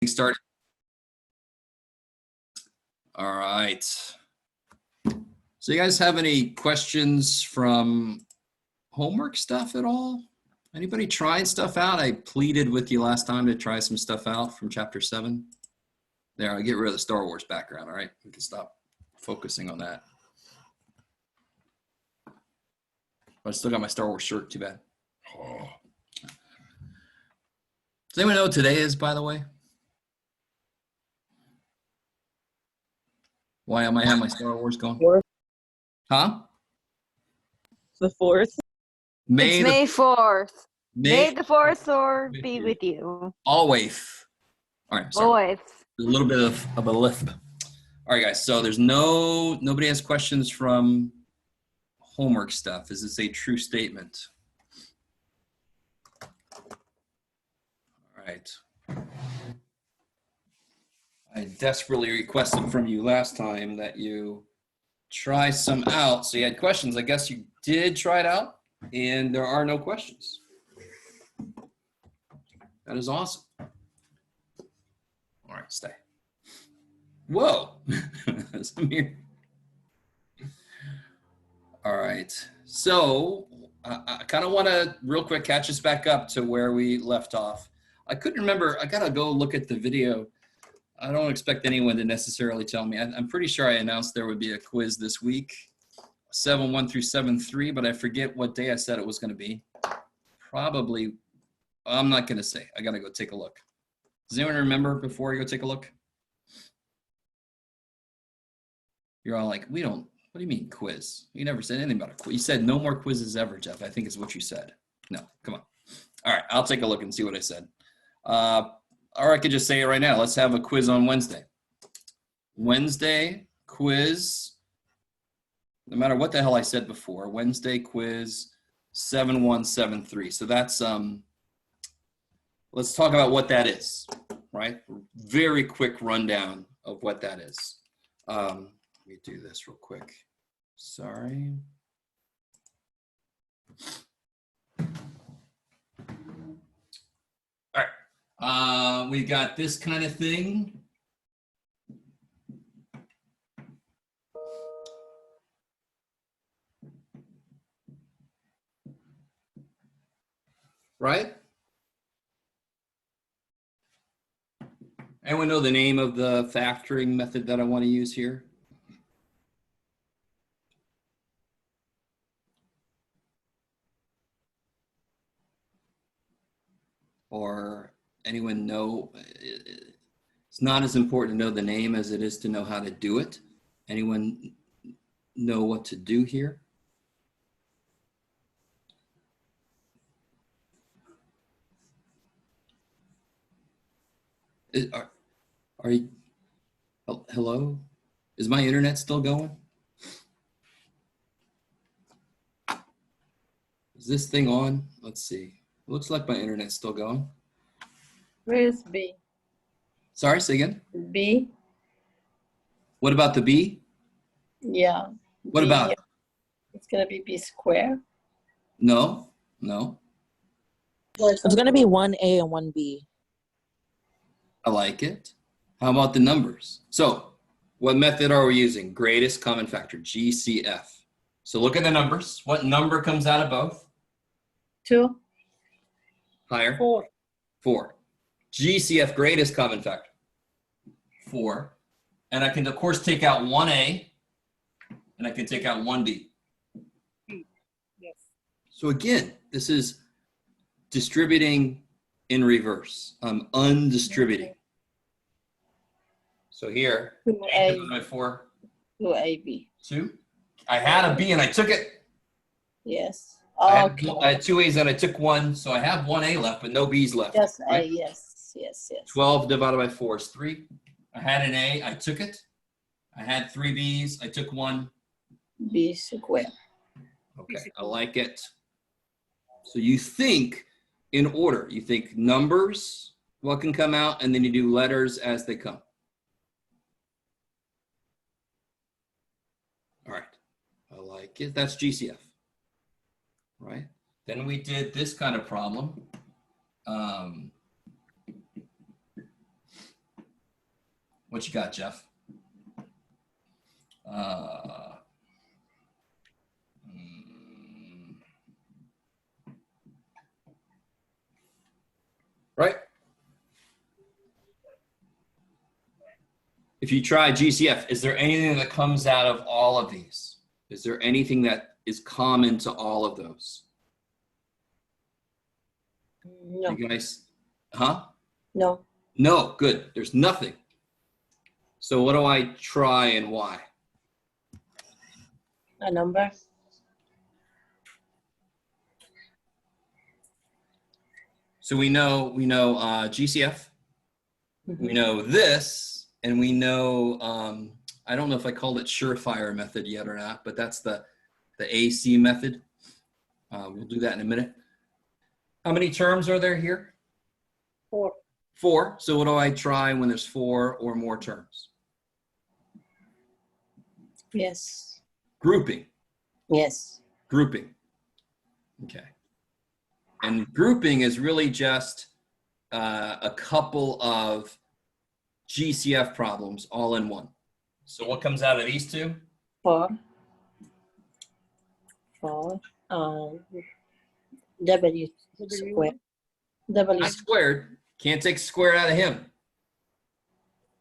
Started. All right. So you guys have any questions from homework stuff at all? Anybody trying stuff out? I pleaded with you last time to try some stuff out from chapter 7. There, I get rid of the Star Wars background. All right, we can stop focusing on that. But I still got my Star Wars shirt. Too bad. Oh. Does anyone know what today is, by the way? Why am I have my Star Wars going? Huh? The 4th. It's May 4th. May the 4th or be with you. Always. All right. Sorry. Always. A little bit of a lisp. All right, guys. So there's nobody has questions from homework stuff. Is this a true statement? All right. I desperately requested from you last time that you try some out. So you had questions. I guess you did try it out, and there are no questions. That is awesome. All right, stay. Whoa. All right. So I kind of want to real quick catch us back up to where we left off. I couldn't remember. I got to go look at the video. I don't expect anyone to necessarily tell me. I'm pretty sure I announced there would be a quiz this week, 7-1 through 7-3, but I forget what day I said it was going to be. Probably, I'm not going to say. I got to go take a look. Does anyone remember before you go take a look? You're all like, we don't, what do you mean quiz? You never said anything about a quiz. You said no more quizzes ever, Jeff. I think is what you said. No, come on. All right, I'll take a look and see what I said. Or I could just say it right now. Let's have a quiz on Wednesday. Wednesday quiz, no matter what the hell I said before, Wednesday quiz 7-1, 7-3. So that's, let's talk about what that is, right? Very quick rundown of what that is. Let me do this real quick. Sorry. All right. We got this kind of thing. Right? Anyone know the name of the factoring method that I want to use here? Or anyone know? It's not as important to know the name as it is to know how to do it. Anyone know what to do here? Are you, hello? Is my internet still going? Is this thing on? Let's see. It looks like my internet's still going. Where's B? Sorry, say again? B? What about the B? Yeah. What about it? It's going to be B square. No, no. It's going to be 1A and 1B. I like it. How about the numbers? So what method are we using? Greatest common factor, GCF. So look at the numbers. What number comes out of both? 2. Higher? 4. 4. GCF, greatest common factor, 4. And I can, of course, take out 1A, and I can take out 1B. Yes. So again, this is distributing in reverse. I'm undistributing. So here, 8 divided by 4. 2AB. 2. I had a B and I took it. Yes. I Okay. had 2 A's and I took 1. So I have 1A left, but no B's left. Yes, right? A, yes, yes, yes. 12 divided by 4 is 3. I had an A, I took it. I had 3 B's, I took 1. B square. Okay, I like it. So you think in order. You think numbers, what can come out, and then you do letters as they come. All right, I like it. That's GCF, right? Then we did this kind of problem. What you got, Jeff? Right? If you try GCF, is there anything that comes out of all of these? Is there anything that is common to all of those? No. You guys, huh? No. No, good. There's nothing. So what do I try and why? A number. So we know GCF, we know this, and we know, I don't know if I called it surefire method yet or not, but that's the AC method. We'll do that in a minute. How many terms are there here? 4. 4. So what do I try when there's 4 or more terms? Yes. Grouping. Yes. Grouping. Okay. And grouping is really just a couple of GCF problems all in one. So what comes out of these two? 4. 4. W squared. W Not squared. Can't take squared out of him.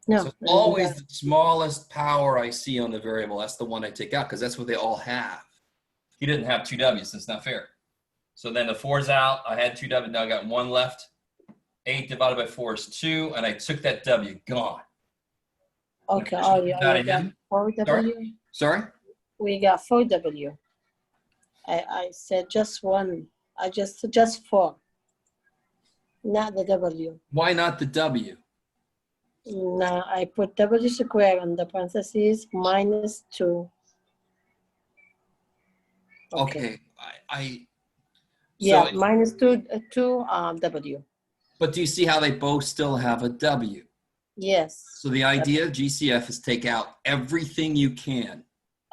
No. So always the smallest power I see on the variable, that's the one I take out because that's what they all have. He didn't have 2 W's. That's not fair. So then the 4's out. I had 2 W's. Now I got 1 left. 8 divided by 4 is 2. And I took that W. Gone. Okay. Now, Oh, yeah. out We of got him. 4 W. Sorry? We got 4 W. I said just one. I just 4. Not the W. Why not the W? Now I put W squared on the parentheses minus 2. Okay. Yeah, so, minus 2 W. but do you see how they both still have a W? Yes. So the idea of GCF is take out everything you can.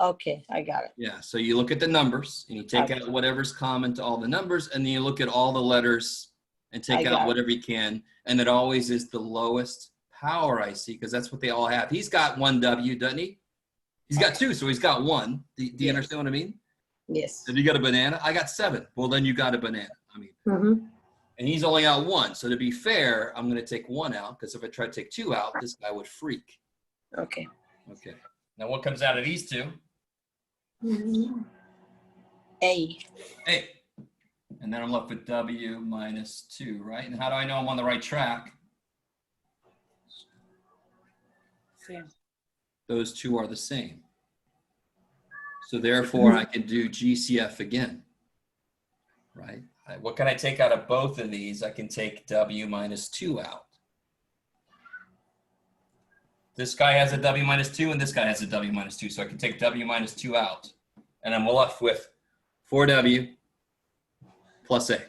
Okay, I got it. Yeah, so you look at the numbers and you take out whatever's common to all the numbers and then you look at all the letters and take out whatever you can. And it always is the lowest power I see because that's what they all have. He's got 1 W, doesn't he? He's got 2, so he's got 1. Do you understand what I mean? Yes. If you got a banana, I got 7. Well, then you got a banana. I mean, and he's only got 1. So to be fair, I'm going to take 1 out because if I try to take 2 out, this guy would freak. Okay. Okay. Now what comes out of these two? A. A. And then I'm left with W minus 2, right? And how do I know I'm on the right track? Same. Those two are the same. So therefore, I can do GCF again, right? What can I take out of both of these? I can take W minus 2 out. This guy has a W minus 2 and this guy has a W minus 2. So I can take W minus 2 out. And I'm left with 4W plus A.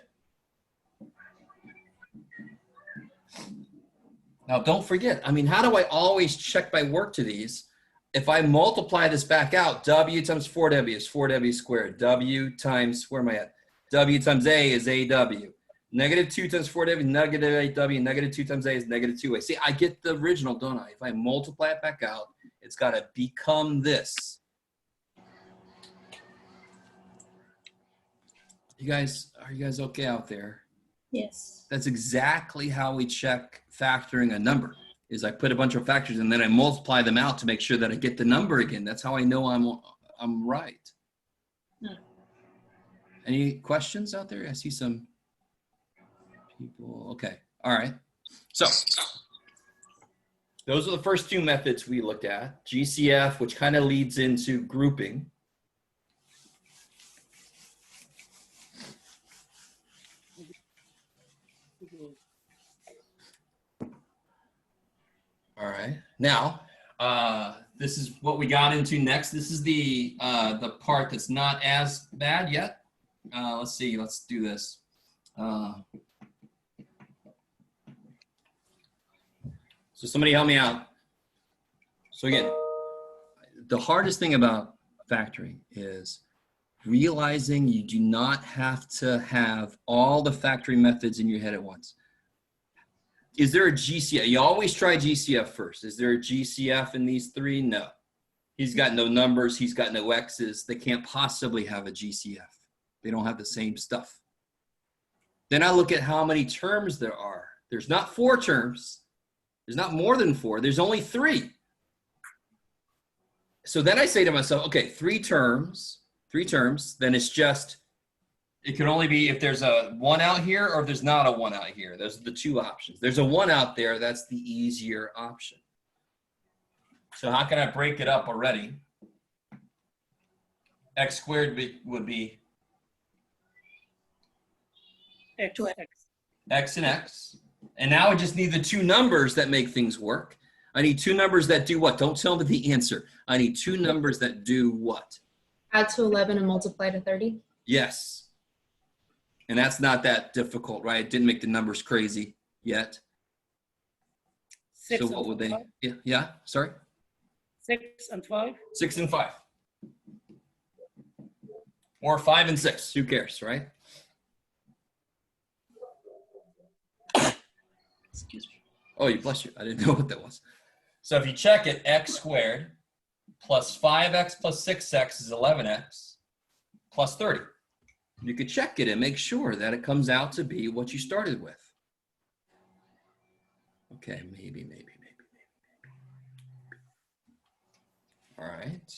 Now, don't forget, I mean, how do I always check my work to these? If I multiply this back out, W times 4W is 4W squared. W times, where am I at? W times A is AW. Negative 2 times 4W, negative 8W. Negative 2 times A is negative 2A. See, I get the original, don't I? If I multiply it back out, it's got to become this. Are you guys okay out there? Yes. That's exactly how we check factoring a number. Is I put a bunch of factors and then I multiply them out to make sure that I get the number again. That's how I know I'm right. Yeah. Any questions out there? I see some people. Okay. All right. So those are the first 2 methods we looked at. GCF, which kind of leads into grouping. All right. Now, this is what we got into next. This is the part that's not as bad yet. Let's see. Let's do this. So somebody help me out. So again, the hardest thing about factoring is realizing you do not have to have all the factoring methods in your head at once. is there a GCF? You always try GCF first. Is there a GCF in these three? No. He's got no numbers. He's got no X's. They can't possibly have a GCF. They don't have the same stuff. Then I look at how many terms there are. There's not 4 terms. There's not more than 4. There's only 3. So then I say to myself, okay, 3 terms, then it's just, it can only be if there's a 1 out here or if there's not a 1 out here. Those are the 2 options. There's a 1 out there. That's the easier option. So how can I break it up already? X squared would be X. X and X. And now I just need the 2 numbers that make things work. I need 2 numbers that do what? Don't tell me the answer. I need 2 numbers that do what? Add to 11 and multiply to 30? Yes. And that's not that difficult, right? It didn't make the numbers crazy yet. So what would they? Yeah, sorry? 6 and 5. 6 and 5. Or 5 and 6. Who cares, right? Excuse me. Oh, you bless you. I didn't know what that was. So if you check it, x squared plus 5x plus 6x is 11x plus 30. You could check it and make sure that it comes out to be what you started with. Okay, maybe. All right.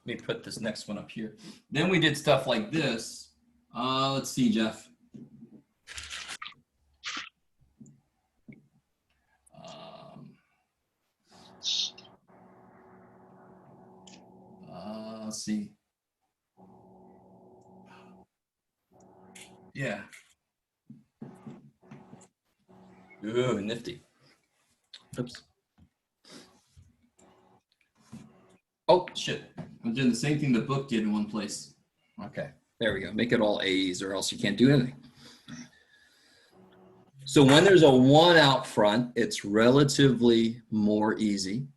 Let me put this next one up here. Then we did stuff like this. Let's see, Jeff. Let's see. Yeah. Ooh, nifty. Oops. Oh, shit. I'm doing the same thing the book did in one place. Okay, there we go. Make it all A's or else you can't do anything. So when there's a 1 out front, it's relatively more easy.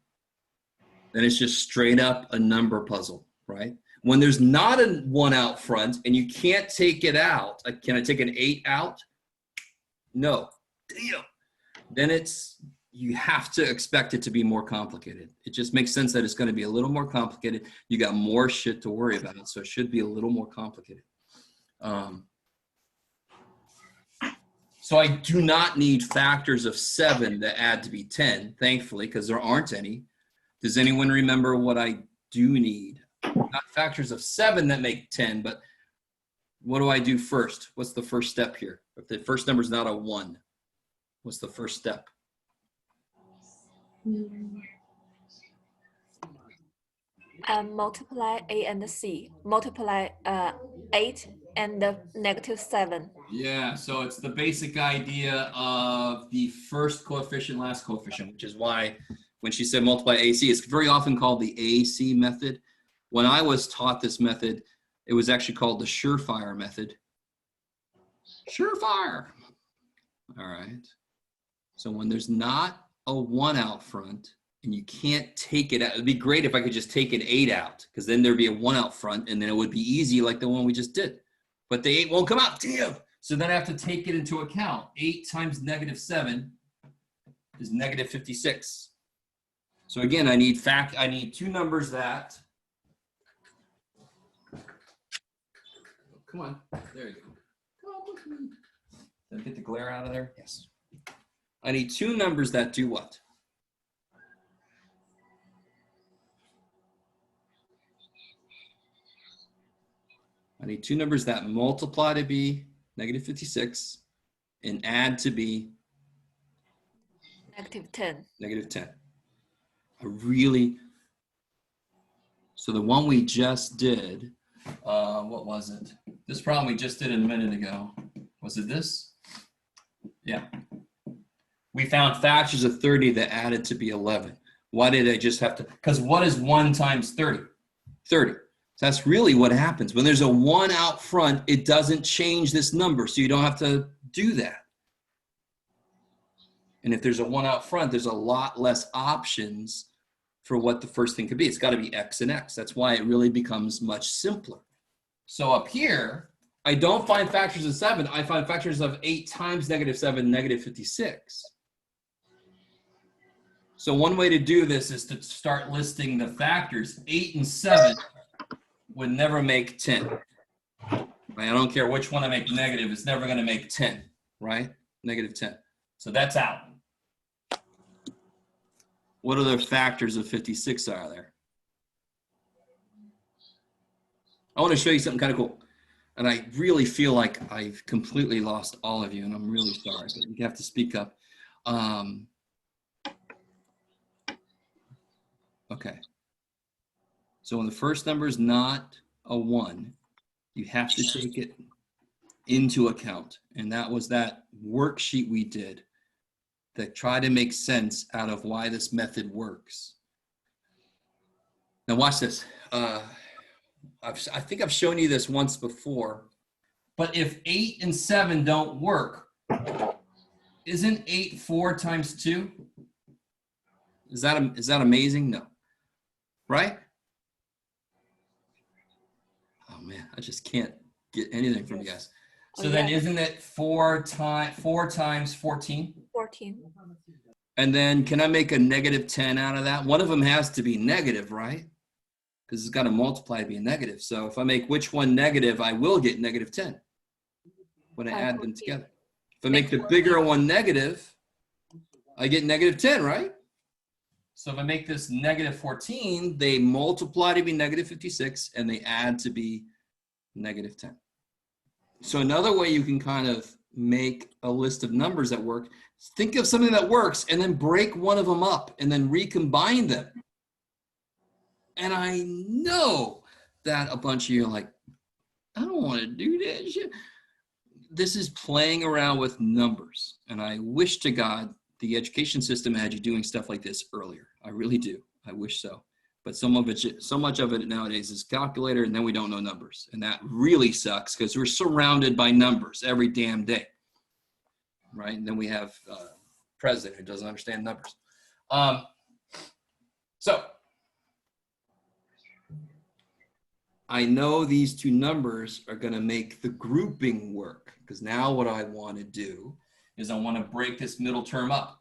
Then it's just straight up a number puzzle, right? When there's not a 1 out front and you can't take it out, can I take an 8 out? No. Damn. Then you have to expect it to be more complicated. It just makes sense that it's going to be a little more complicated. You got more shit to worry about, so it should be a little more complicated. So I do not need factors of 7 to add to be 10, thankfully, because there aren't any. Does anyone remember what I do need? Not factors of 7 that make 10, but what do I do first? What's the first step here? If the first number is not a 1, what's the first step? Multiply A and C. Multiply 8 and the -7. Yeah, so it's the basic idea of the first coefficient, last coefficient, which is why when she said multiply AC, it's very often called the AC method. When I was taught this method, it was actually called the surefire method. Surefire. All right. So when there's not a 1 out front and you can't take it out, it'd be great if I could just take an 8 out, because then there'd be a 1 out front and then it would be easy like the one we just did. But the 8 won't come out. Damn. So then I have to take it into account. 8 times -7 is -56. So again, I need 2 numbers that. Come on, there you go. Did I get the glare out of there? Yes. I need 2 numbers that do what? I need 2 numbers that multiply to be -56 and add to be -10. -10. So the one we just did, what was it? This problem we just did a minute ago. Was it this? Yeah. We found factors of 30 that added to be 11. Why did I just have to? Because what is 1 times 30? 30. So that's really what happens. When there's a 1 out front, it doesn't change this number, so you don't have to do that. And if there's a 1 out front, there's a lot less options for what the first thing could be. It's got to be X and X. That's why it really becomes much simpler. So up here, I don't find factors of 7. I find factors of 8 times -7, -56. So one way to do this is to start listing the factors. 8 and 7 would never make 10. Right? I don't care which one I make negative, it's never going to make 10, right? -10. So that's out. What other factors of 56 are there? I want to show you something kind of cool. And I really feel like I've completely lost all of you, and I'm really sorry, but you have to speak up. Okay. So when the first number is not a 1, you have to take it into account. And that was that worksheet we did that tried to make sense out of why this method works. Now watch this. I think I've shown you this once before, but if 8 and 7 don't work, isn't 8 4 times 2? Is that amazing? No. Right? Oh man, I just can't get anything from you guys. So then isn't it 4 times 14? 14. And then can I make a -10 out of that? One of them has to be negative, right? Because it's got to multiply to be a negative. So if I make which one negative, I will get -10 when I add them together. If I make the bigger one negative, I get -10, right? So if I make this -14, they multiply to be -56 and they add to be -10. So another way you can kind of make a list of numbers that work, think of something that works and then break one of them up and then recombine them. And I know that a bunch of you are like, I don't want to do this. This is playing around with numbers. And I wish to God the education system had you doing stuff like this earlier. I really do. I wish so. But so much of it nowadays is calculator, and then we don't know numbers. And that really sucks because we're surrounded by numbers every damn day. Right? And then we have a president who doesn't understand numbers. So I know these two numbers are going to make the grouping work, because now what I want to do is I want to break this middle term up.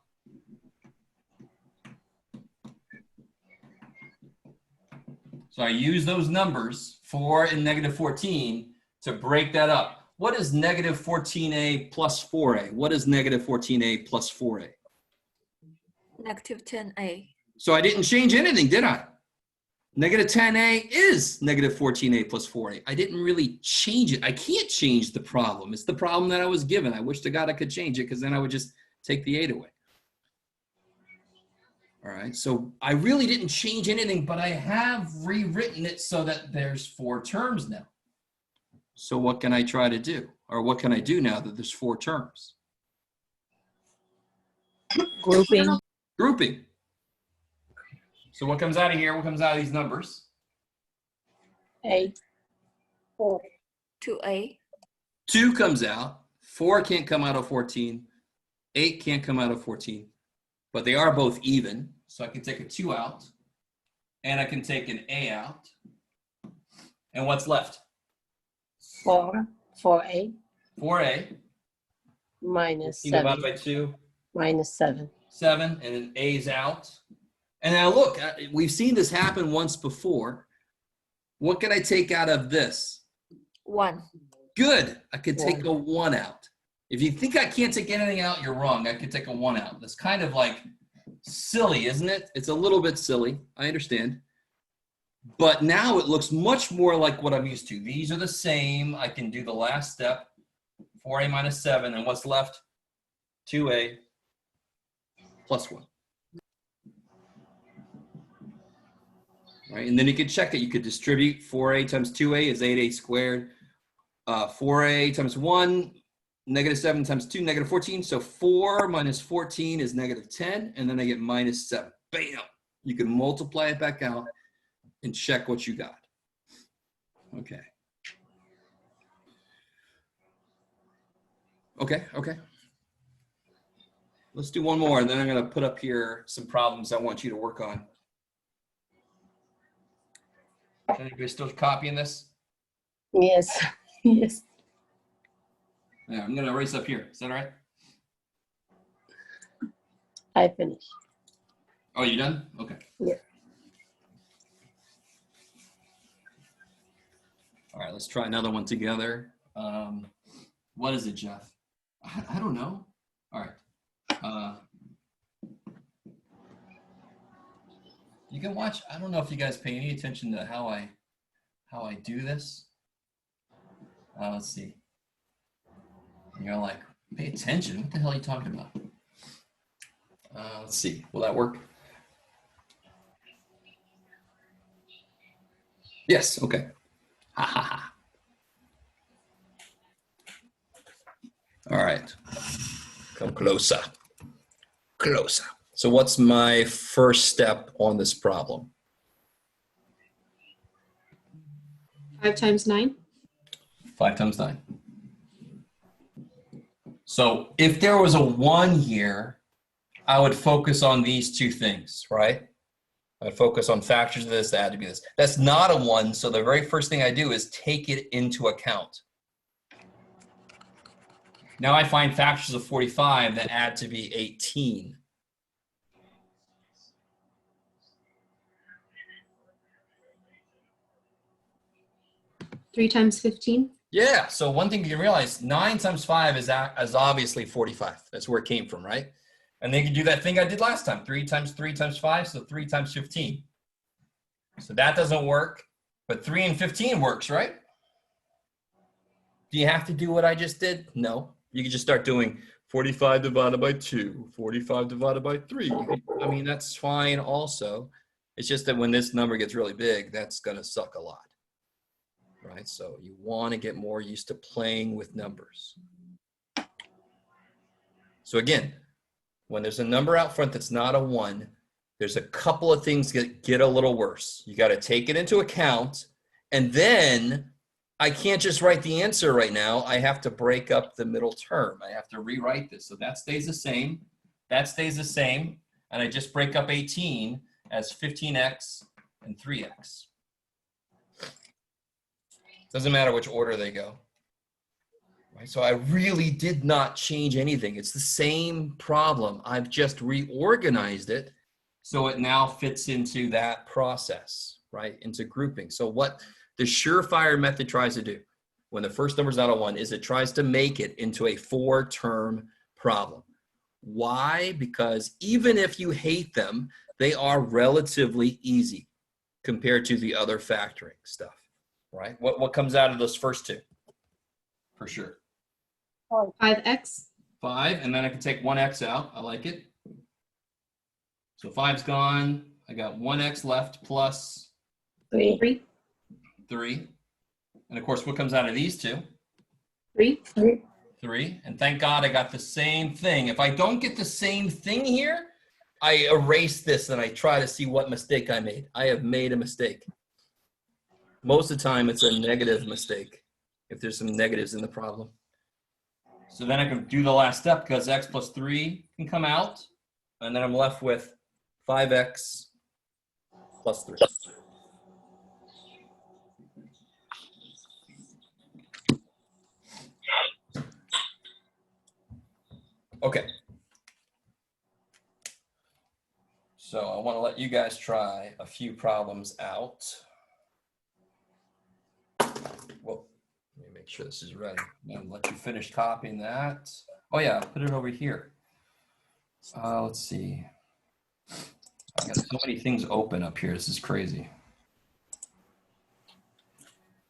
So I use those numbers, 4 and -14, to break that up. What is -14a plus 4a? What is -14a plus 4a? -10a. So I didn't change anything, did I? -10a is -14a plus 4a. I didn't really change it. I can't change the problem. It's the problem that I was given. I wish to God I could change it, because then I would just take the 8 away. All right, so I really didn't change anything, but I have rewritten it so that there's 4 terms now. So what can I try to do? Or what can I do now that there's 4 terms? Grouping. Grouping. So what comes out of here? What comes out of these numbers? 8, 4. 2a. 2 comes out. 4 can't come out of 14. 8 can't come out of 14. But they are both even. So I can take a 2 out. And I can take an a out. And what's left? 4, 4a. 4a. Minus 15 divided 7. by 2. Minus 7. 7. And then a's out. And now look, we've seen this happen once before. What can I take out of this? 1. Good. I could take a 1 out. If you think I can't take anything out, you're wrong. I could take a 1 out. That's kind of like silly, isn't it? It's a little bit silly. I understand. But now it looks much more like what I'm used to. These are the same. I can do the last step. 4a minus 7. And what's left? 2a plus 1. Right? And then you could check it. You could distribute 4a times 2a is 8a squared. 4a times 1, -7 times 2, -14. So 4 minus 14 is -10. And then I get -7. Bam! You can multiply it back out and check what you got. Okay. Okay. Let's do one more, and then I'm going to put up here some problems I want you to work on. Is anybody still copying this? Yes. Yes. Yeah, I'm gonna erase up here. Is that all right? I finished. Oh, you done? Okay. Yeah. All right, let's try another one together. What is it, Jeff? I don't know. All right. You can watch. I don't know if you guys pay any attention to how I do this. Let's see. And you're like, pay attention. What the hell are you talking about? Let's see. Will that work? Yes. Okay. Ha ha ha. All right. Come closer. Closer. So what's my first step on this problem? 5 times 9. 5 times 9. So if there was a 1 here, I would focus on these two things, right? I'd focus on factors of this, that had to be this. That's not a 1, so the very first thing I do is take it into account. Now I find factors of 45 that add to be 18. Three times 15. Yeah, so one thing you can realize, 9 times 5 is obviously 45. That's where it came from, right? And then you can do that thing I did last time, 3 times 3 times 5, so 3 times 15. So that doesn't work, but 3 and 15 works, right? Do you have to do what I just did? No. You can just start doing 45 divided by 2, 45 divided by 3. I mean, that's fine also. It's just that when this number gets really big, that's going to suck a lot, right? So you want to get more used to playing with numbers. So again, when there's a number out front that's not a 1, there's a couple of things that get a little worse. You got to take it into account, and then I can't just write the answer right now. I have to break up the middle term. I have to rewrite this. So that stays the same. That stays the same. And I just break up 18 as 15x and 3x. Doesn't matter which order they go. Right? So I really did not change anything. It's the same problem. I've just reorganized it so it now fits into that process, right? Into grouping. So what the surefire method tries to do when the first number is not a 1 is it tries to make it into a 4-term problem. Why? Because even if you hate them, they are relatively easy compared to the other factoring stuff, right? What comes out of those first two? For sure. 5x. 5, and then I can take 1x out. I like it. So 5's gone. I got 1x left plus 3. 3. And of course, what comes out of these two? 3. 3. And thank God I got the same thing. If I don't get the same thing here, I erase this and I try to see what mistake I made. I have made a mistake. Most of the time, it's a negative mistake if there's some negatives in the problem. So then I can do the last step because x plus 3 can come out. And then I'm left with 5x plus 3. Okay. So I want to let you guys try a few problems out. Well, let me make sure this is ready. And let you finish copying that. Oh yeah, put it over here. Let's see. I got so many things open up here. This is crazy.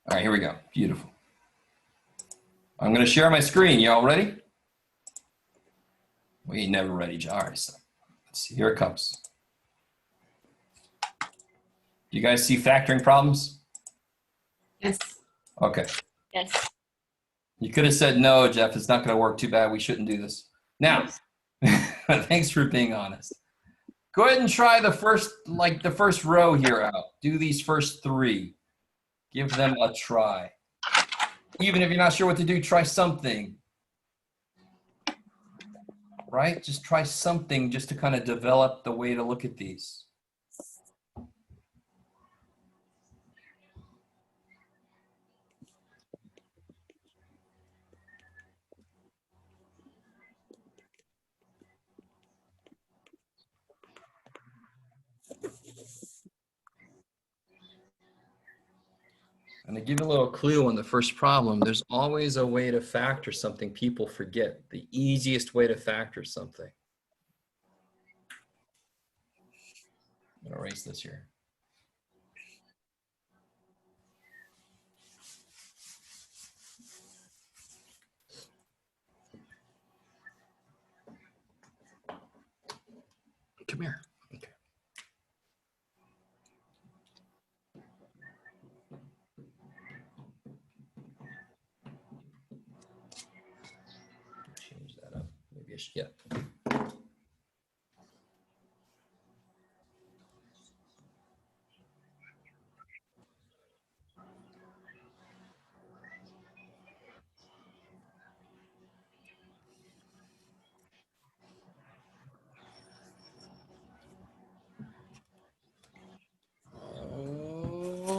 All right, here we go. Beautiful. I'm going to share my screen. Y'all ready? We ain't never ready. All right, so let's see. Here it comes. Do you guys see factoring problems? Yes. Okay. Yes. You could have said, no, Jeff, it's not going to work. Too bad. We shouldn't do this. Now, thanks for being honest. Go ahead and try the first row here out. Do these first 3. Give them a try. Even if you're not sure what to do, try something. Right? Just try something just to kind of develop the way to look at these. And to give you a little clue on the first problem, there's always a way to factor something people forget. The easiest way to factor something. I'm gonna erase this here. Come here. Okay. Change that up. Maybe I should, yeah.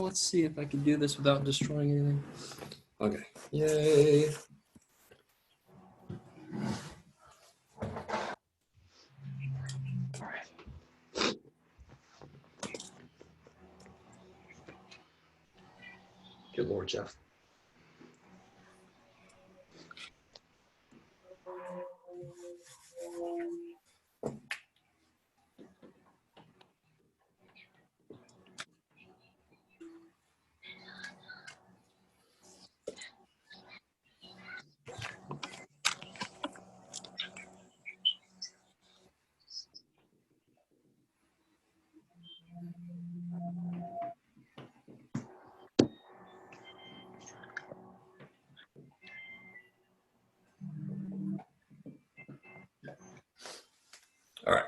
Let's see if I can do this without destroying anything. Okay, yay. All right. Good Lord, Jeff. All right.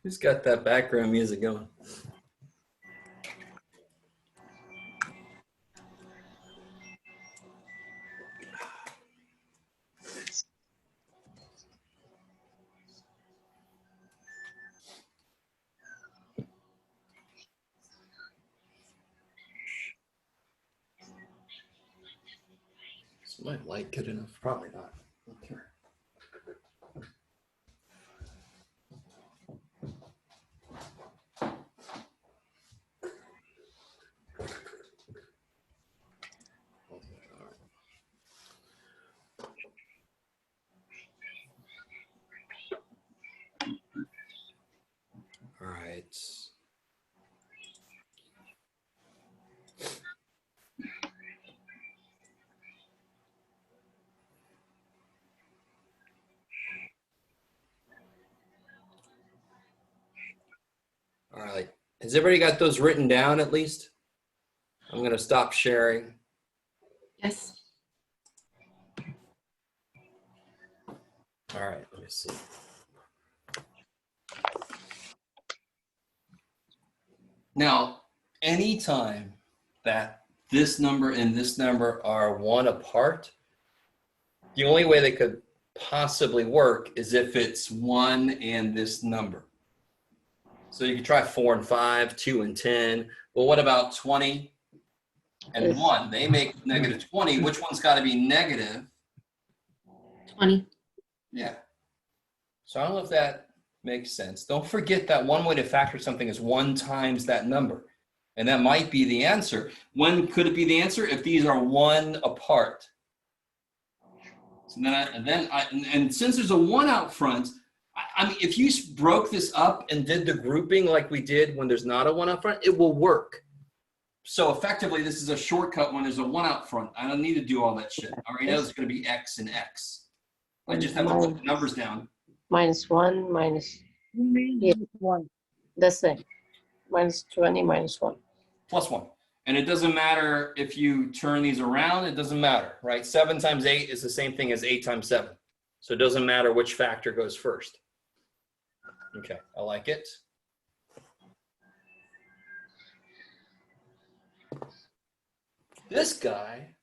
Who's got that background music going? Is my light good enough? Probably not. Okay. All right. All right. Has everybody got those written down at least? I'm going to stop sharing. Yes. All right, let me see. Now, anytime that this number and this number are 1 apart, the only way they could possibly work is if it's 1 and this number. So you can try 4 and 5, 2 and 10. Well, what about 20 and 1? They make negative 20. Which one's got to be negative? 20. Yeah. So I don't know if that makes sense. Don't forget that one way to factor something is 1 times that number. And that might be the answer. When could it be the answer? If these are 1 apart. So then since there's a 1 out front, I mean, if you broke this up and did the grouping like we did when there's not a 1 out front, it will work. So effectively, this is a shortcut when there's a 1 out front. I don't need to do all that shit. I already know it's going to be X and X. I just have to put the numbers down. -1, minus 1. That's it. -20, -1. Plus 1. And it doesn't matter if you turn these around, it doesn't matter, right? 7 times 8 is the same thing as 8 times 7. So it doesn't matter which factor goes first. Okay, I like it. This guy,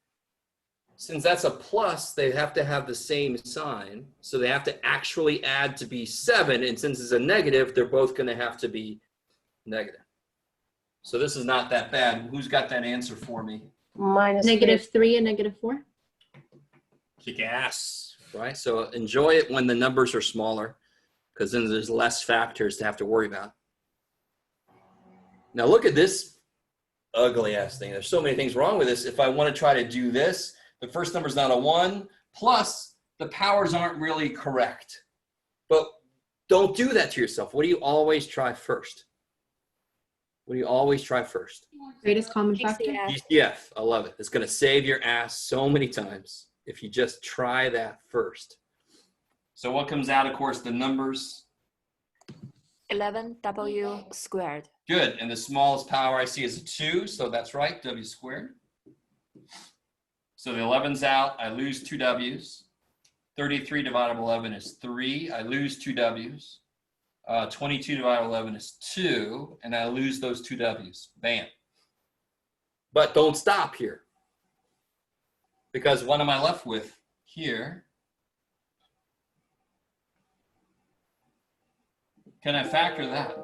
since that's a plus, they have to have the same sign. So they have to actually add to be 7. And since it's a negative, they're both going to have to be negative. So this is not that bad. Who's got that answer for me? Minus -3 and -4. Kick ass, right? So enjoy it when the numbers are smaller, because then there's less factors to have to worry about. Now look at this ugly ass thing. There's so many things wrong with this. If I want to try to do this, the first number is not a 1, plus the powers aren't really correct. But don't do that to yourself. What do you always try first? What do you always try first? Greatest common factor. DCF. DCF. I love it. It's going to save your ass so many times if you just try that first. So what comes out, of course, the numbers. 11W squared. Good. And the smallest power I see is a 2, so that's right, W squared. So the 11's out. I lose 2 W's. 33 divided by 11 is 3. I lose 2 W's. 22 divided by 11 is 2, and I lose those 2 W's. Bam. But don't stop here, because what am I left with here? Can I factor that?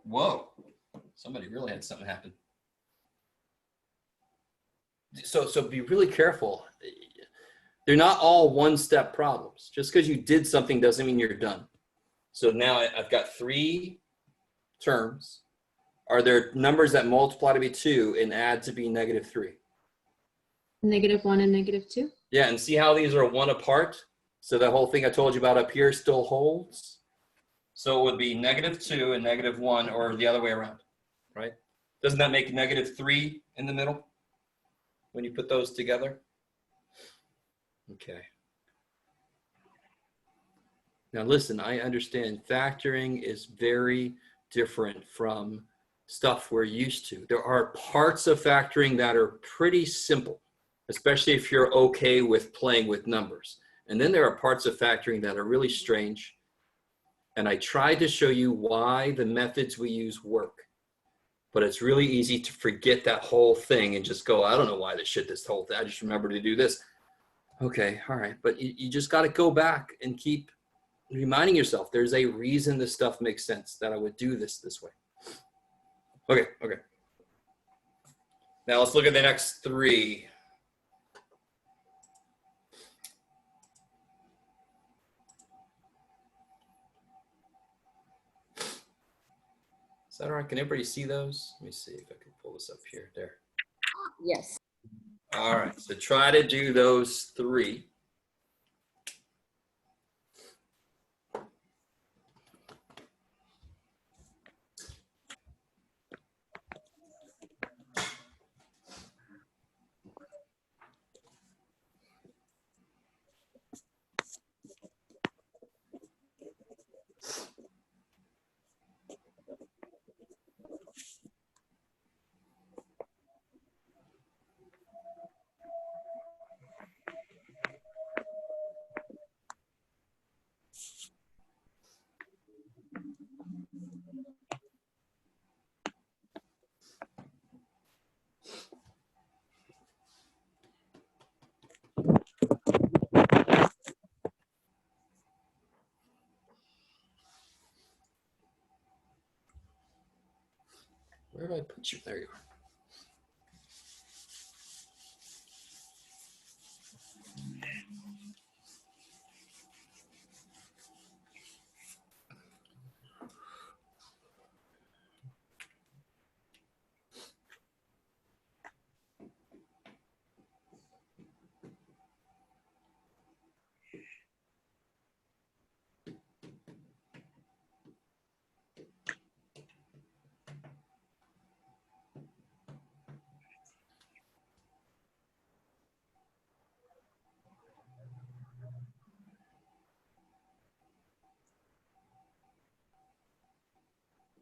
Whoa, somebody really had something happen. So be really careful. They're not all one-step problems. Just because you did something doesn't mean you're done. So now I've got 3 terms. Are there numbers that multiply to be 2 and add to be -3? -1 and -2. Yeah, and see how these are 1 apart? So the whole thing I told you about up here still holds? So it would be -2 and -1, or the other way around, right? Doesn't that make -3 in the middle when you put those together? Okay. Now listen, I understand factoring is very different from stuff we're used to. There are parts of factoring that are pretty simple, especially if you're okay with playing with numbers. And then there are parts of factoring that are really strange. And I tried to show you why the methods we use work. But it's really easy to forget that whole thing and just go, I don't know why this whole thing. I just remember to do this. Okay, all right. But you just got to go back and keep reminding yourself there's a reason this stuff makes sense, that I would do this way. Okay. Now let's look at the next 3. Is that all right? Can everybody see those? Let me see if I can pull this up here. There. Yes. All right, so try to do those 3. Where did I put you? There you are.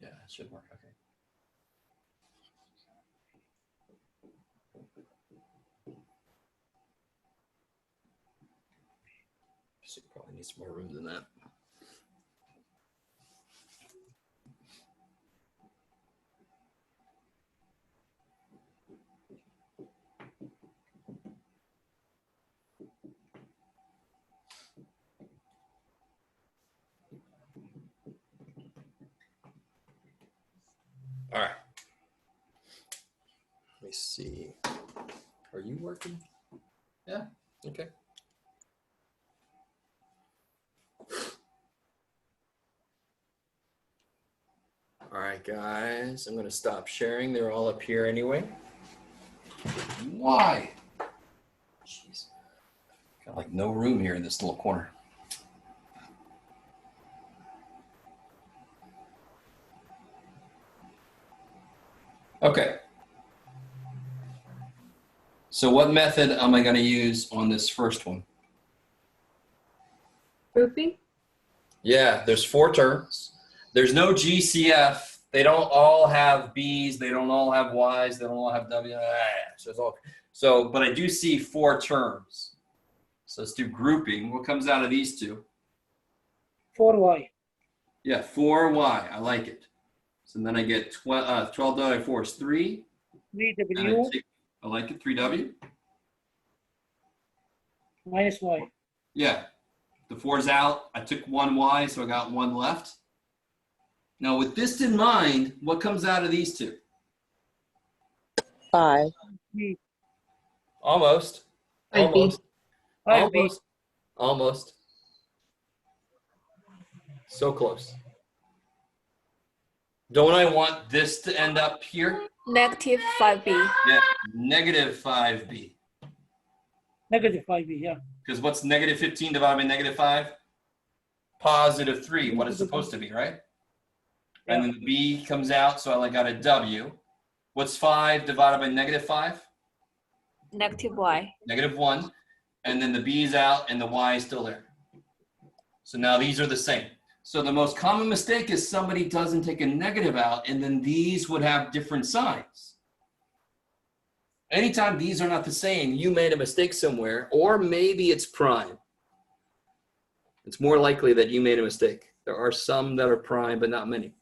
Yeah, it should work. Okay. So you probably need some more room than that. All right. see. Are you working? Yeah, okay. All right, guys, I'm going to stop sharing. They're all up here anyway. Why? Jeez. Got like no room here in this little corner. Okay. So what method am I going to use on this first one? Grouping? Yeah, there's 4 terms. There's no GCF. They don't all have B's. They don't all have Y's. They don't all have W. But I do see 4 terms. So let's do grouping. What comes out of these two? 4y. Yeah, 4y. I like it. So then I get 12 divided by 4 is 3. 3w I like it. 3w. minus y. Yeah. The 4's out. I took 1y, so I got 1 left. Now, with this in mind, what comes out of these two? 5. Almost. 5b. Almost. 5b. Almost. Almost. So close. Don't I want this to end up here? Negative 5b. Yeah, negative 5b. Negative 5b, yeah. Because what's negative 15 divided by negative 5? Positive 3, what it's supposed to be, right? And then the b comes out, so I got a w. What's 5 divided by negative 5? Negative y. Negative 1. And then the b is out, and the y is still there. So now these are the same. So the most common mistake is somebody doesn't take a negative out, and then these would have different signs. Anytime these are not the same, you made a mistake somewhere, or maybe it's prime. It's more likely that you made a mistake. There are some that are prime, but not many.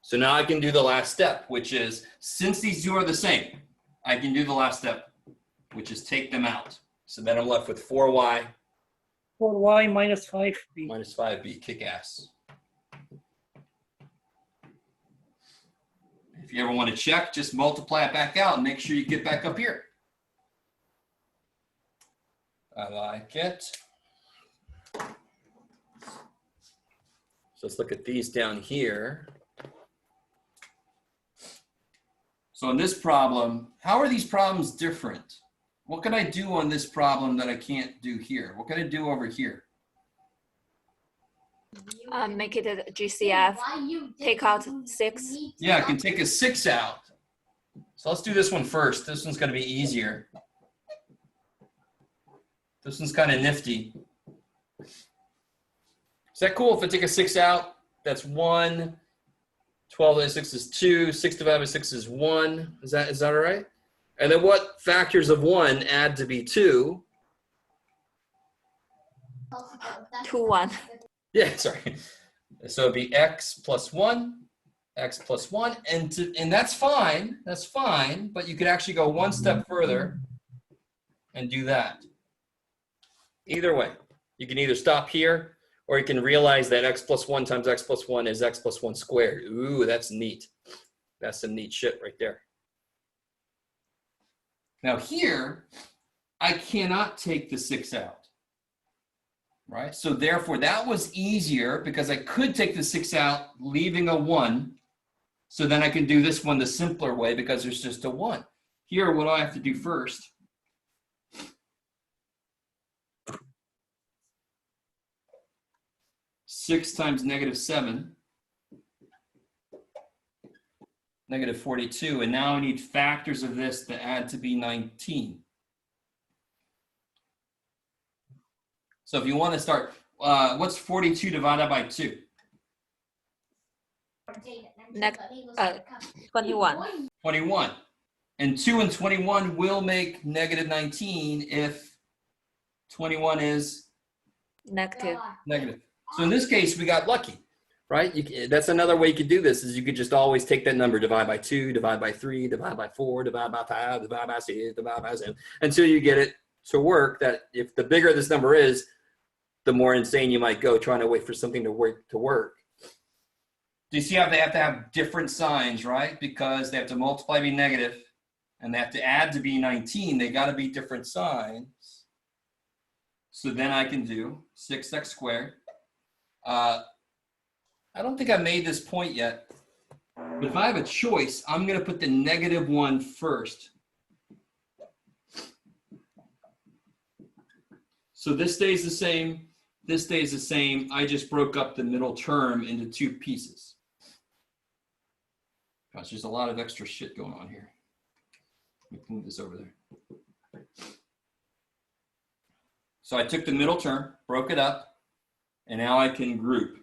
So now I can do the last step, which is, since these two are the same, I can do the last step, which is take them out. So then I'm left with 4y 4y minus 5b. minus 5b, kick ass. If you ever want to check, just multiply it back out and make sure you get back up here. I like it. So let's look at these down here. So in this problem, how are these problems different? What can I do on this problem that I can't do here? What can I do over here? Make it a GCF. Take out 6. Yeah, I can take a 6 out. So let's do this one first. This one's going to be easier. This one's kind of nifty. Is that cool if I take a 6 out? That's 1. 12 divided by 6 is 2. 6 divided by 6 is 1. Is that all right? And then what factors of 1 add to be 2? 2, 1. Yeah, sorry. So it'd be x plus 1, x plus 1, and that's fine. That's fine, but you could actually go one step further and do that. Either way, you can either stop here, or you can realize that x plus 1 times x plus 1 is x plus 1 squared. Ooh, that's neat. That's some neat shit right there. Now here, I cannot take the 6 out. Right? So therefore, that was easier because I could take the 6 out, leaving a 1. So then I can do this one the simpler way because there's just a 1. Here, what do I have to do first? Six times negative 7, negative 42. And now I need factors of this to add to be 19. So if you want to start, what's 42 divided by 2? 21. 21. And 2 and 21 will make negative 19 if 21 is Negative. negative. So in this case, we got lucky, right? That's another way you could do this is you could just always take that number, divide by 2, divide by 3, divide by 4, divide by 5, divide by 6, divide by 7, until you get it to work that if the bigger this number is, the more insane you might go trying to wait for something to work. Do you see how they have to have different signs, right? Because they have to multiply to be negative, and they have to add to be 19. They got to be different signs. So then I can do 6x squared. I don't think I made this point yet, but if I have a choice, I'm going to put the -1 first. So this stays the same. This stays the same. I just broke up the middle term into 2 pieces. Gosh, there's a lot of extra shit going on here. Let me move this over there. So I took the middle term, broke it up, and now I can group.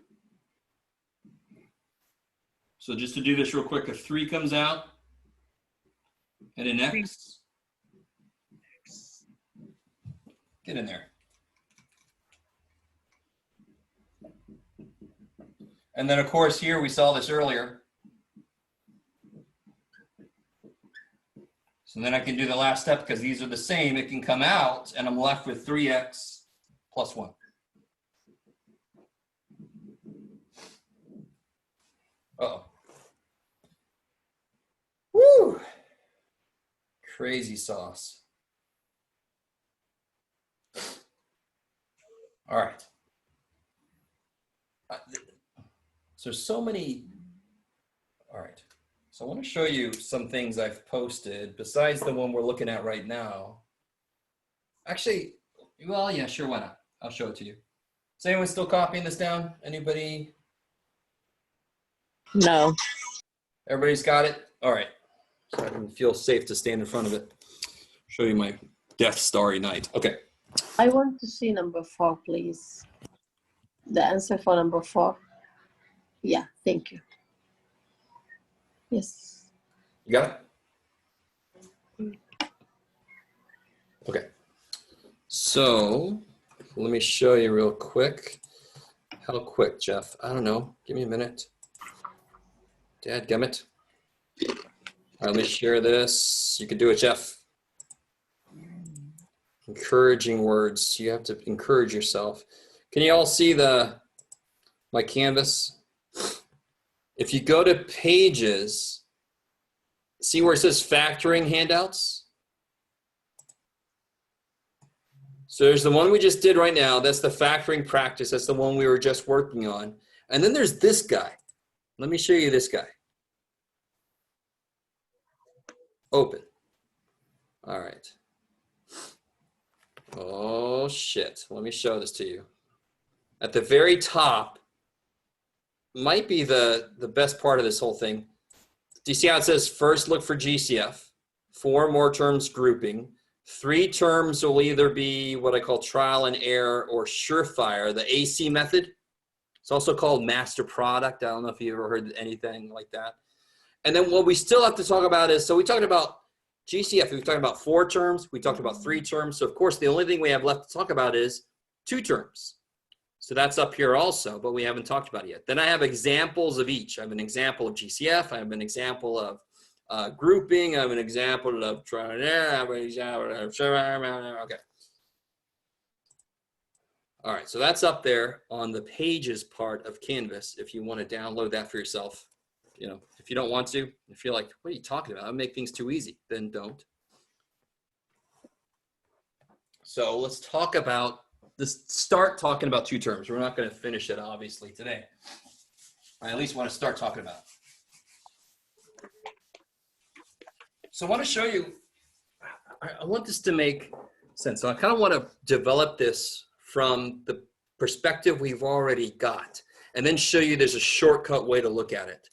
So just to do this real quick, a 3 comes out, and an x. Get in there. And then, of course, here we saw this earlier. So then I can do the last step because these are the same. It can come out, and I'm left with 3x plus 1. Uh-oh. Woo! Crazy sauce. All right. So there's so many. All right. So I want to show you some things I've posted besides the one we're looking at right now. Actually, well, yeah, sure, why not? I'll show it to you. Is anyone still copying this down? Anybody? No. Everybody's got it? All right. So I can feel safe to stand in front of it. Show you my Death Starry night. Okay. I want to see number 4, please. The answer for number 4. Yeah, thank you. Yes. You got it? Okay. So let me show you real quick. How quick, Jeff? I don't know. Give me a minute. Dadgummit. All right, let me share this. You can do it, Jeff. Encouraging words. You have to encourage yourself. Can you all see my canvas? If you go to pages, see where it says factoring handouts? So there's the one we just did right now. That's the factoring practice. That's the one we were just working on. And then there's this guy. Let me show you this guy. Open. All right. Oh, shit. Let me show this to you. At the very top might be the best part of this whole thing. Do you see how it says first look for GCF, 4 more terms grouping, 3 terms will either be what I call trial and error or surefire, the AC method. It's also called master product. I don't know if you ever heard anything like that. And then what we still have to talk about is, so we talked about GCF, we talked about 4 terms, we talked about 3 terms. So of course, the only thing we have left to talk about is 2 terms. So that's up here also, but we haven't talked about it yet. Then I have examples of each. I have an example of GCF. I have an example of grouping. I have an example of trial and error. I have an example of okay. All right, so that's up there on the pages part of Canvas. If you want to download that for yourself, you know, if you don't want to, if you're like, what are you talking about? I'll make things too easy, then don't. So let's talk about start talking about 2 terms. We're not going to finish it, obviously, today. I at least want to start talking about it. So I want to show you, I want this to make sense. So I kind of want to develop this from the perspective we've already got, and then show you there's a shortcut way to look at it.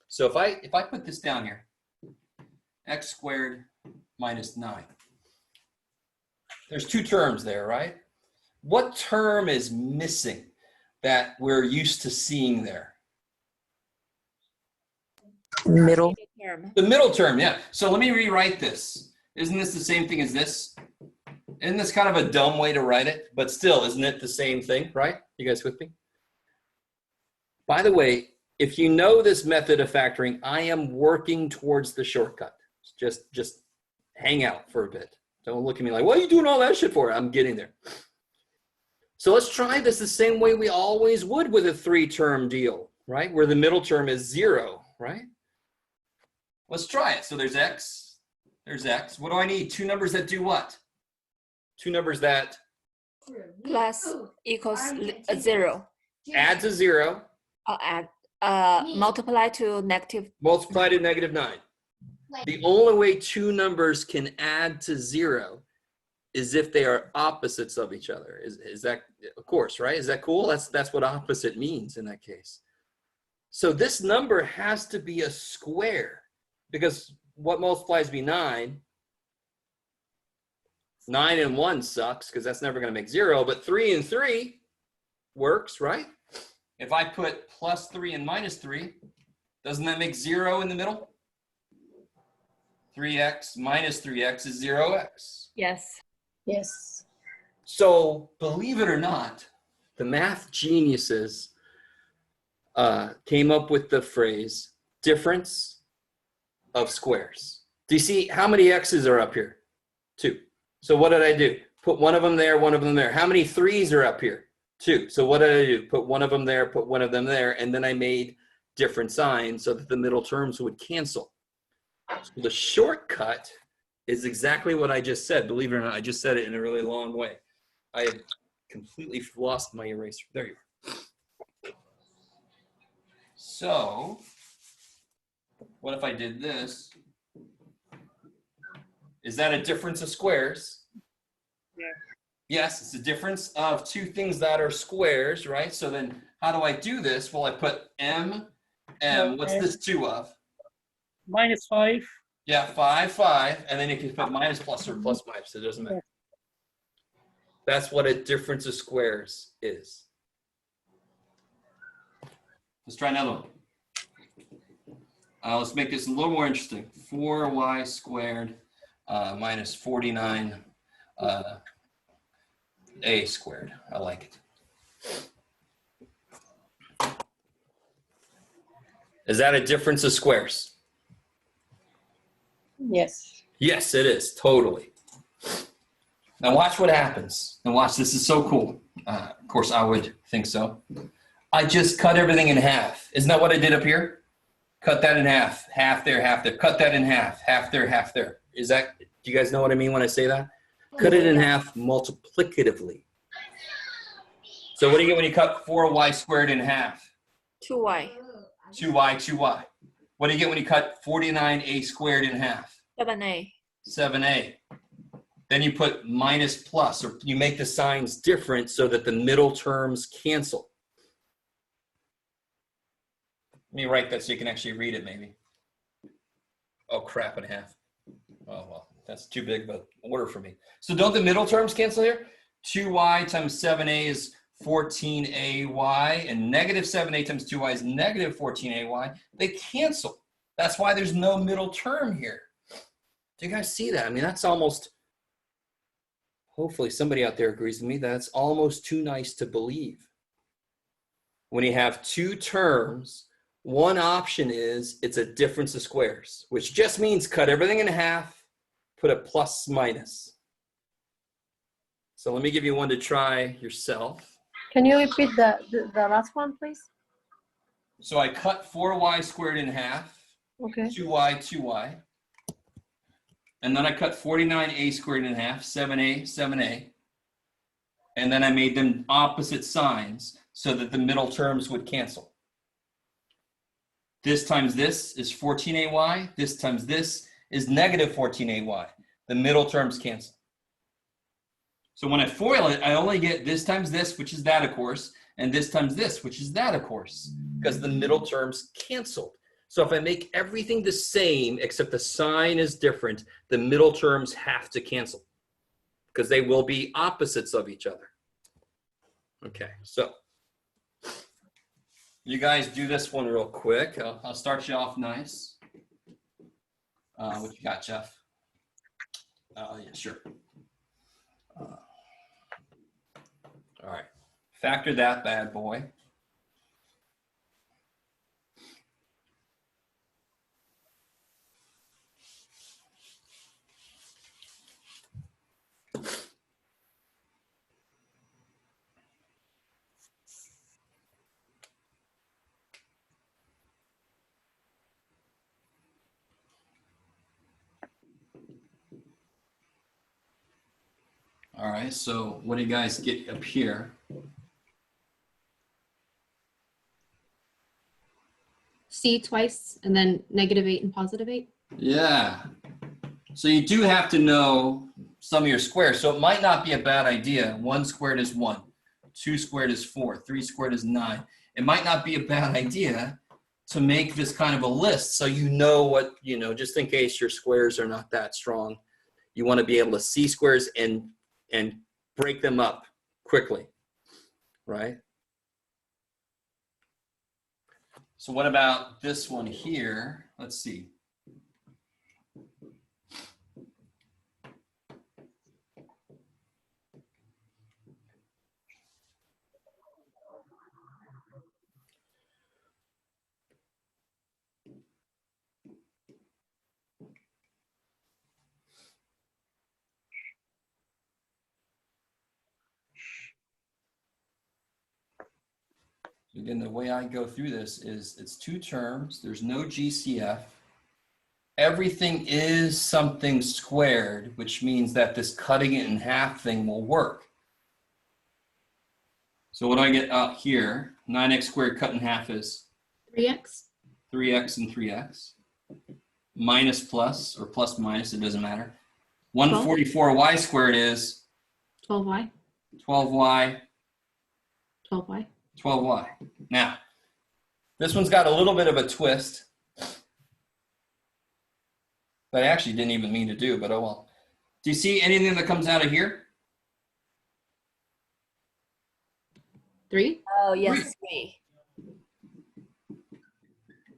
So if I put this down here, x squared minus 9. There's 2 terms there, right? What term is missing that we're used to seeing there? Middle. The middle term, yeah. So let me rewrite this. Isn't this the same thing as this? Isn't this kind of a dumb way to write it? But still, isn't it the same thing, right? You guys with me? By the way, if you know this method of factoring, I am working towards the shortcut. Just hang out for a bit. Don't look at me like, what are you doing all that shit for? I'm getting there. So let's try this the same way we always would with a 3-term deal, right? Where the middle term is 0, right? Let's try it. So there's x, there's x. What do I need? Two numbers that do what? Two numbers that Plus equals 0. add to 0, Or add, multiply to negative. multiply to -9. The only way two numbers can add to 0 is if they are opposites of each other. Is that, of course, right? Is that cool? That's what opposite means in that case. So this number has to be a square, because what multiplies me 9? 9 and 1 sucks because that's never going to make 0, but 3 and 3 works, right? If I put +3 and -3, doesn't that make 0 in the middle? 3x minus 3x is 0x. Yes. Yes. So believe it or not, the math geniuses came up with the phrase difference of squares. Do you see how many x's are up here? 2. So what did I do? Put one of them there, one of them there. How many 3's are up here? 2. So what did I do? Put one of them there, put one of them there, and then I made different signs so that the middle terms would cancel. So the shortcut is exactly what I just said. Believe it or not, I just said it in a really long way. I had completely lost my eraser. There you are. So what if I did this? Is that a difference of squares? Yeah. Yes, it's a difference of two things that are squares, right? So then how do I do this? Well, I put m, what's this 2 of? -5. Yeah, 5, 5, and then you can put minus plus or plus minus, so it doesn't matter. That's what a difference of squares is. Let's try another one. Let's make this a little more interesting. 4y squared minus 49 a squared. I like it. Is that a difference of squares? Yes. Yes, it is. Totally. Now watch what happens. Now watch. This is so cool. Of course, I would think so. I just cut everything in half. Isn't that what I did up here? Cut that in half. Half there, half there. Cut that in half. Half there, half there. Is that, do you guys know what I mean when I say that? Cut it in half multiplicatively. So what do you get when you cut 4y squared in half? 2y. 2y, 2y. What do you get when you cut 49a squared in half? 7a. 7a. Then you put minus plus, or you make the signs different so that the middle terms cancel. Let me write that so you can actually read it maybe. Oh, crap and a half. Oh, well, that's too big of an order for me. So don't the middle terms cancel here? 2y times 7a is 14ay, and negative 7a times 2y is negative 14ay. They cancel. That's why there's no middle term here. Do you guys see that? I mean, that's almost, hopefully somebody out there agrees with me, that's almost too nice to believe. When you have two terms, one option is it's a difference of squares, which just means cut everything in half, put a plus minus. So let me give you one to try yourself. Can you repeat the last one, please? So I cut 4y squared in half, Okay. 2y, 2y. And then I cut 49a squared in half, 7a, 7a. And then I made them opposite signs so that the middle terms would cancel. This times this is 14ay. This times this is negative 14ay. The middle terms cancel. So when I FOIL it, I only get this times this, which is that, of course, and this times this, which is that, of course, because the middle terms canceled. So if I make everything the same, except the sign is different, the middle terms have to cancel because they will be opposites of each other. Okay, so you guys do this one real quick. I'll start you off nice. What you got, Jeff? Yeah, sure. All right, factor that bad boy. All right, so what do you guys get up here? C twice and then -8 and +8. Yeah. So you do have to know some of your squares. So it might not be a bad idea. 1 squared is 1. 2 squared is 4. 3 squared is 9. It might not be a bad idea to make this kind of a list so you know what, just in case your squares are not that strong. You want to be able to see squares and break them up quickly, right? So what about this one here? Let's see. Again, the way I go through this is it's 2 terms. There's no GCF. Everything is something squared, which means that this cutting it in half thing will work. So what do I get out here? 9x squared cut in half is 3x. 3x and 3x. Minus plus, or plus minus, it doesn't matter. 144y squared is 12y. 12y. 12y. 12y. Now, this one's got a little bit of a twist that I actually didn't even mean to do, but oh well. Do you see anything that comes out of here? 3. Oh, yes, 3.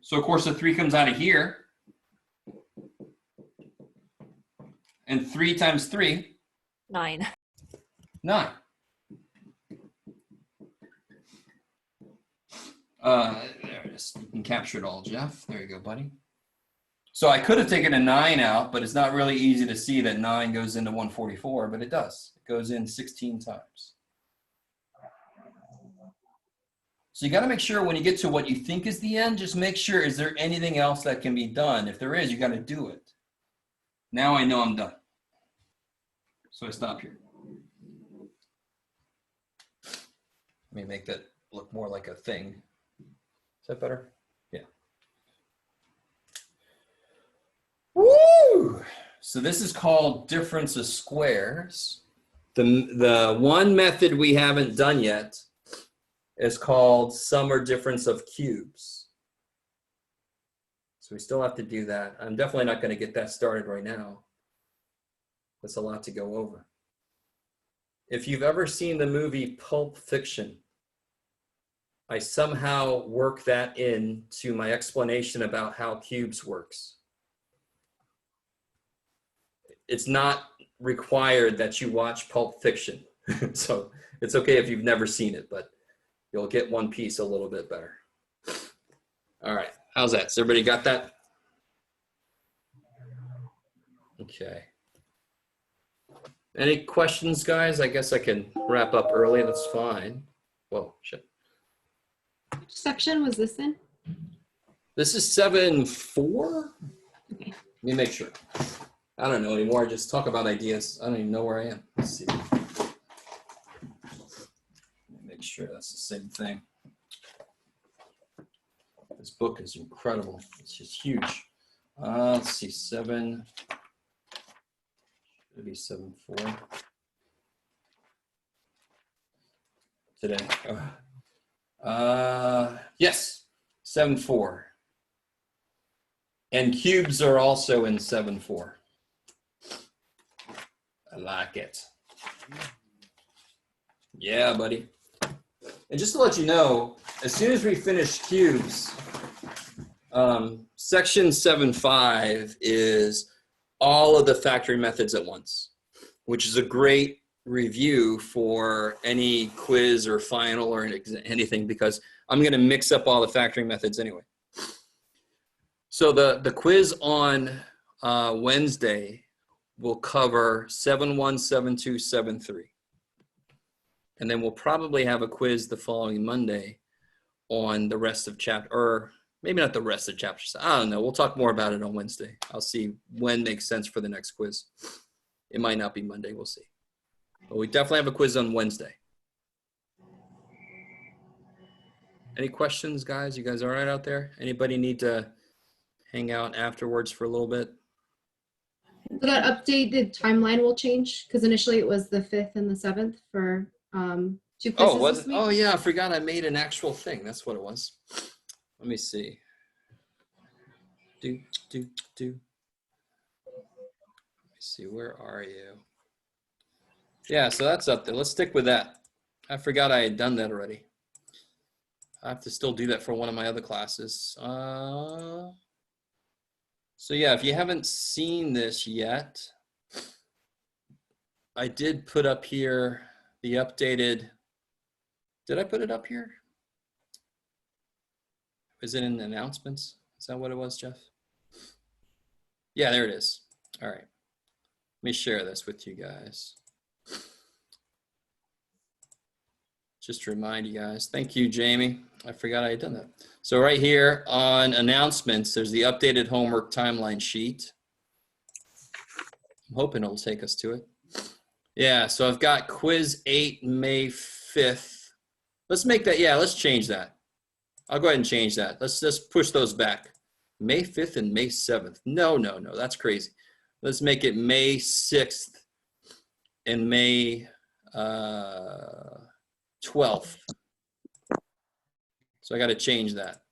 So of course the 3 comes out of here. And 3 times 3, 9. 9. There it is. You can capture it all, Jeff. There you go, buddy. So I could have taken a 9 out, but it's not really easy to see that 9 goes into 144, but it does. It goes in 16 times. So you got to make sure when you get to what you think is the end, just make sure, is there anything else that can be done? If there is, you got to do it. Now I know I'm done. So I stop here. Let me make that look more like a thing. Is that better? Yeah. Woo! So this is called difference of squares. The one method we haven't done yet is called sum or difference of cubes. So we still have to do that. I'm definitely not going to get that started right now. That's a lot to go over. If you've ever seen the movie Pulp Fiction, I somehow work that into my explanation about how cubes works. It's not required that you watch Pulp Fiction. So it's okay if you've never seen it, but you'll get one piece a little bit better. All right, how's that? Has everybody got that? Okay. Any questions, guys? I guess I can wrap up early. That's fine. Whoa, shit. Which section was this in? This is 7-4? Okay. Let me make sure. I don't know anymore. I just talk about ideas. I don't even know where I am. Let's see. Let me make sure that's the same thing. This book is incredible. It's just huge. Let's see. 7. Should be 7-4. Today. Yes. 7-4. And cubes are also in 7-4. I like it. Yeah, buddy. And just to let you know, as soon as we finish cubes, section 7.5 is all of the factoring methods at once, which is a great review for any quiz or final or anything, because I'm going to mix up all the factoring methods anyway. So the quiz on Wednesday will cover 7.1, 7.2, 7.3. And then we'll probably have a quiz the following Monday on the rest of chapter, or maybe not the rest of chapter. I don't know. We'll talk more about it on Wednesday. I'll see when makes sense for the next quiz. It might not be Monday. We'll see. But we definitely have a quiz on Wednesday. Any questions, guys? You guys all right out there? Anybody need to hang out afterwards for a little bit? So that updated timeline will change because initially it was the 5th and the 7th for 2 quizzes Oh, was this it? week. Oh, yeah, I forgot I made an actual thing. That's what it was. Let me see. Let me see, where are you? Yeah, so that's up there. Let's stick with that. I forgot I had done that already. I have to still do that for one of my other classes. So yeah, if you haven't seen this yet, I did put up here the updated, did I put it up here? Is it in the announcements? Is that what it was, Jeff? Yeah, there it is. All right. Let me share this with you guys. Just to remind you guys. Thank you, Jamie. I forgot I had done that. So right here on announcements, there's the updated homework timeline sheet. I'm hoping it'll take us to it. Yeah, so I've got quiz 8, May 5th. Let's make that, yeah, let's change that. I'll go ahead and change that. Let's just push those back. May 5th and May 7th. No, that's crazy. Let's make it May 6th and May 12th. So I got to change that.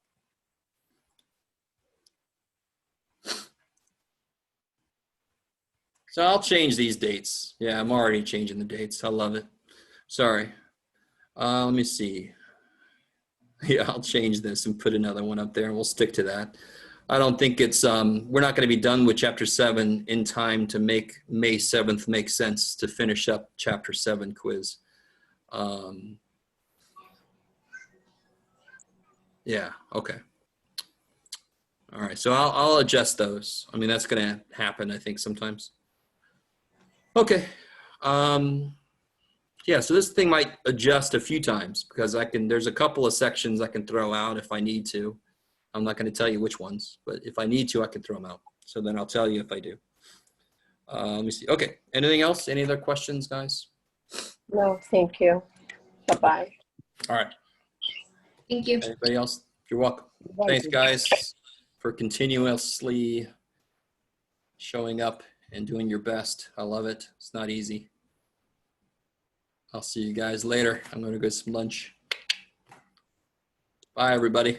So I'll change these dates. Yeah, I'm already changing the dates. I love it. Sorry. Let me see. Yeah, I'll change this and put another one up there and we'll stick to that. I don't think it's, we're not going to be done with chapter 7 in time to make May 7th make sense to finish up chapter 7 quiz. Yeah, okay. All right, so I'll adjust those. I mean, that's going to happen, I think, sometimes. Okay. Yeah, so this thing might adjust a few times because there's a couple of sections I can throw out if I need to. I'm not going to tell you which ones, but if I need to, I can throw them out. So then I'll tell you if I do. Let me see. Okay, anything else? Any other questions, guys? No, thank you. Bye-bye. All right. Thank you. Anybody else? You're welcome. Thanks, guys, for continuously showing up and doing your best. I love it. It's not easy. I'll see you guys later. I'm going to go get some lunch. Bye, everybody.